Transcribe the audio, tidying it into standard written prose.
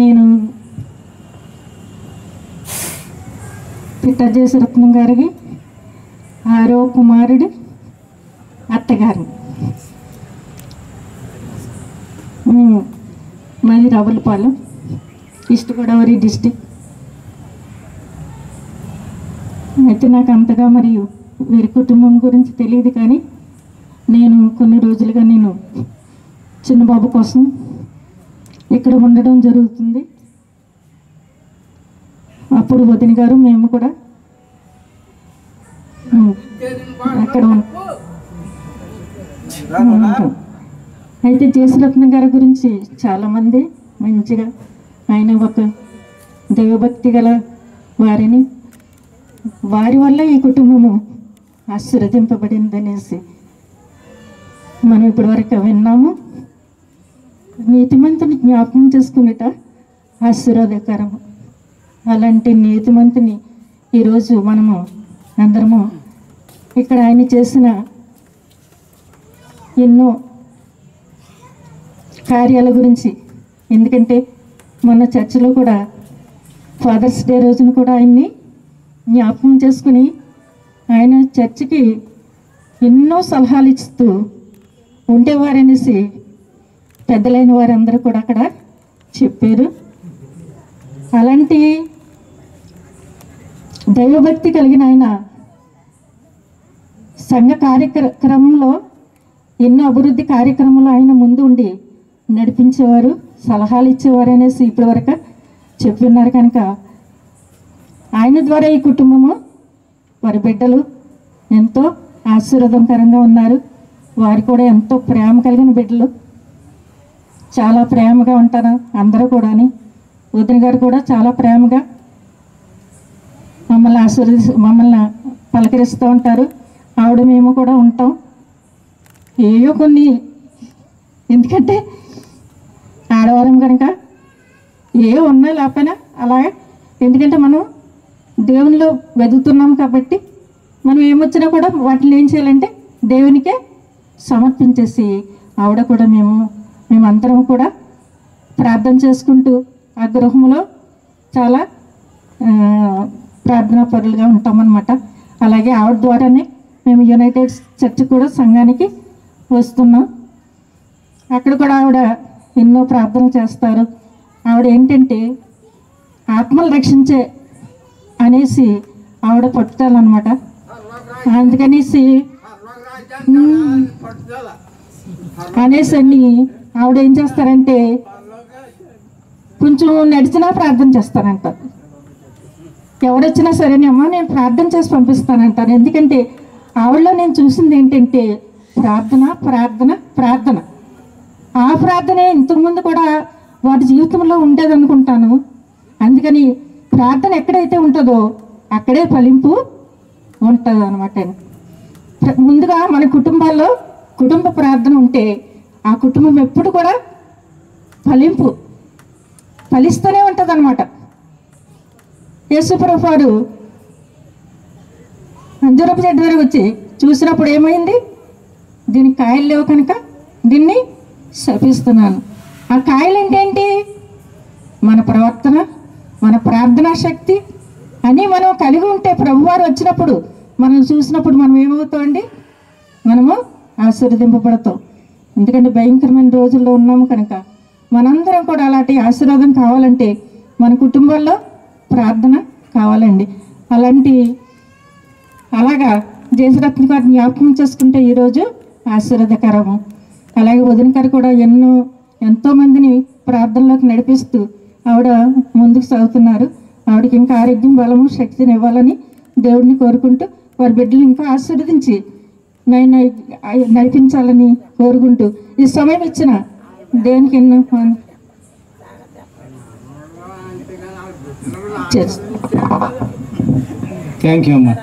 నేను పిట్టజేశ్వరత్నం గారికి 6వ కుమారుడు, అత్తగారు. మాది రావులపాలెం, ఈస్ట్ గోదావరి డిస్టిక్. అయితే నాకు అంతగా మరియు వీరి కుటుంబం గురించి తెలియదు, కానీ నేను కొన్ని రోజులుగా నేను చిన్నబాబు కోసం ఇక్కడ ఉండడం జరుగుతుంది. అప్పుడు వదిన గారు మేము కూడా అక్కడ ఉంటాం. అయితే జేసురత్నం గారి గురించి చాలామంది మంచిగా, ఆయన ఒక దైవభక్తి గల వారిని, వారి వల్ల ఈ కుటుంబము ఆశీర్వదింపబడిందనేసి మనం ఇప్పటివరకు విన్నాము. నీతిమంతుని జ్ఞాపకం చేసుకునేట ఆశీర్వాదకరము. అలాంటి నీతిమంతుని ఈరోజు మనము అందరము ఇక్కడ ఆయన చేసిన ఎన్నో కార్యాల గురించి, ఎందుకంటే మొన్న చర్చిలో కూడా ఫాదర్స్ డే రోజున కూడా ఆయన్ని జ్ఞాపకం చేసుకుని ఆయన చర్చికి ఎన్నో సలహాలు ఇస్తూ ఉండేవారనేసి పెద్దలైన వారందరూ కూడా అక్కడ చెప్పారు. అలాంటి దైవభక్తి కలిగిన ఆయన సంఘ కార్యక్రమంలో ఎన్నో అభివృద్ధి కార్యక్రమంలో ఆయన ముందు ఉండి నడిపించేవారు, సలహాలు ఇచ్చేవారు అనేసి ఇప్పటివరకు చెప్తున్నారు. కనుక ఆయన ద్వారా ఈ కుటుంబము, వారి బిడ్డలు ఎంతో ఆశీర్వాదకరంగా ఉన్నారు. వారు కూడా ఎంతో ప్రేమ కలిగిన బిడ్డలు, చాలా ప్రేమగా ఉంటారు అందరూ కూడా. వదిన గారు కూడా చాలా ప్రేమగా మమ్మల్ని పలకరిస్తూ ఉంటారు. ఆవిడ మేము కూడా ఉంటాం. ఏయో కొన్ని, ఎందుకంటే ఆడవారం కనుక ఏ ఉన్నా లేకపోయినా అలాగే, ఎందుకంటే మనం దేవునిలో వెతుకుతున్నాం కాబట్టి మనం ఏమొచ్చినా కూడా వాటిని ఏం చేయాలంటే దేవునికే సమర్పించేసి, ఆవిడ కూడా మేమందరం కూడా ప్రార్థన చేసుకుంటూ ఆ గృహంలో చాలా ప్రార్థనా పరులుగా ఉంటామన్నమాట. అలాగే ఆవిడ ద్వారానే మేము యునైటెడ్ చర్చ్ కూడా సంఘానికి వస్తున్నాం. అక్కడ కూడా ఆవిడ ఎన్నో ప్రార్థనలు చేస్తారు. ఆవిడ ఏంటంటే ఆత్మలు రక్షించే అనేసి ఆవిడ పట్టుదలన్నమాట. అందుకనేసి అన్ని ఆవిడ ఏం చేస్తారంటే కొంచెం నడిచినా ప్రార్థన చేస్తానంటారు. ఎవరొచ్చినా సరేనేమో నేను ప్రార్థన చేసి పంపిస్తానంటారు. ఎందుకంటే ఆవిడలో నేను చూసింది ఏంటంటే ప్రార్థన ప్రార్థన ప్రార్థన. ఆ ప్రార్థనే ఇంతకుముందు కూడా వాటి జీవితంలో ఉండేదనుకుంటాను. అందుకని ప్రార్థన ఎక్కడైతే ఉంటుందో అక్కడే ఫలింపు ఉంటుంది అనమాట. ముందుగా మన కుటుంబాల్లో కుటుంబ ప్రార్థన ఉంటే ఆ కుటుంబం ఎప్పుడు కూడా ఫలిస్తూనే ఉంటుంది అనమాట. యేసుప్రభు వారు అంజూరపు చెట్టు దగ్గరకు వచ్చి చూసినప్పుడు ఏమైంది? దీనికి కాయలు లేవు కనుక దీన్ని శపిస్తున్నాను. ఆ కాయలు ఏంటేంటి? మన ప్రవర్తన, మన ప్రార్థనా శక్తి అని మనం కలిగి ఉంటే ప్రభువారు వచ్చినప్పుడు మనం చూసినప్పుడు మనం ఏమవుతామండి? మనము ఆశీర్వదింపబడతాం. ఎందుకంటే భయంకరమైన రోజుల్లో ఉన్నాము కనుక మనందరం కూడా అలాంటి ఆశీర్వాదం కావాలంటే మన కుటుంబాల్లో ప్రార్థన కావాలండి. అలాగా జేసురత్న గారిని జ్ఞాపకం చేసుకుంటే ఈరోజు ఆశీర్వాదకరము. అలాగే వదిన గారు కూడా ఎంతోమందిని ప్రార్థనలోకి నడిపిస్తూ ఆవిడ ముందుకు సాగుతున్నారు. ఆవిడకి ఇంకా ఆరోగ్యం, బలము, శక్తిని ఇవ్వాలని దేవుడిని కోరుకుంటూ వారి బిడ్డలు ఇంకా ఆశీర్వదించి నడిపించాలని కోరుకుంటూ ఈ సమయం ఇచ్చిన దేవునికి ఎన్నో థ్యాంక్ యూ అమ్మా.